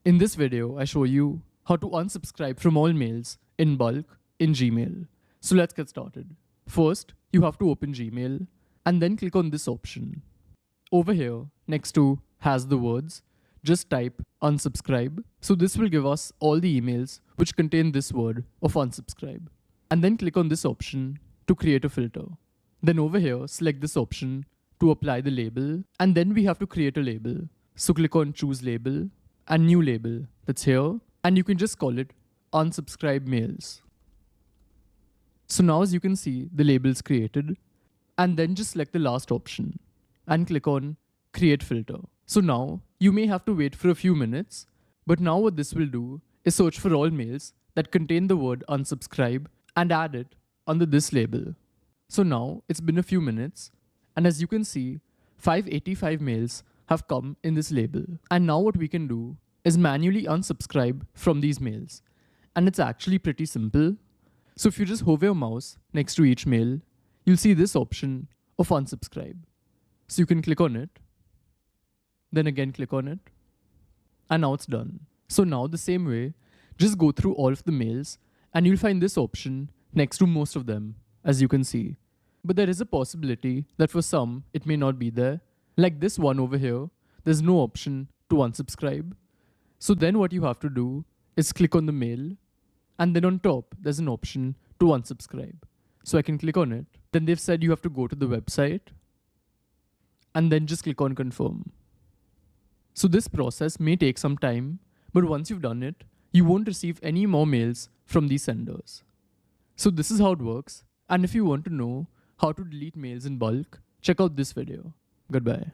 In this video, I show you how to unsubscribe from all mails in bulk in Gmail. So let's get started. First, you have to open Gmail and then click on this option. Over here, next to has the words, just type unsubscribe. So this will give us all the emails which contain this word of unsubscribe. And then click on this option to create a filter. Then over here, select this option to apply the label, and then we have to create a label. So click on choose label and new label that's here, and you can just call it unsubscribe mails. So now as you can see, the label is created, and then just select the last option and click on create filter. So now you may have to wait for a few minutes, but now what this will do is search for all mails that contain the word unsubscribe and add it under this label. So now it's been a few minutes, and as you can see, 585 mails have come in this label. And now what we can do is manually unsubscribe from these mails. And it's actually pretty simple. So if you just hover your mouse next to each mail, you'll see this option of unsubscribe. So you can click on it, then again click on it, and now it's done. So now the same way, just go through all of the mails and you'll find this option next to most of them, as you can see. But there is a possibility that for some, it may not be there. Like this one over here, there's no option to unsubscribe. So then what you have to do is click on the mail, and then on top, there's an option to unsubscribe. So I can click on it. Then they've said you have to go to the website, and then just click on confirm. So this process may take some time, but once you've done it, you won't receive any more mails from these senders. So this is how it works. And if you want to know how to delete mails in bulk, check out this video. Goodbye.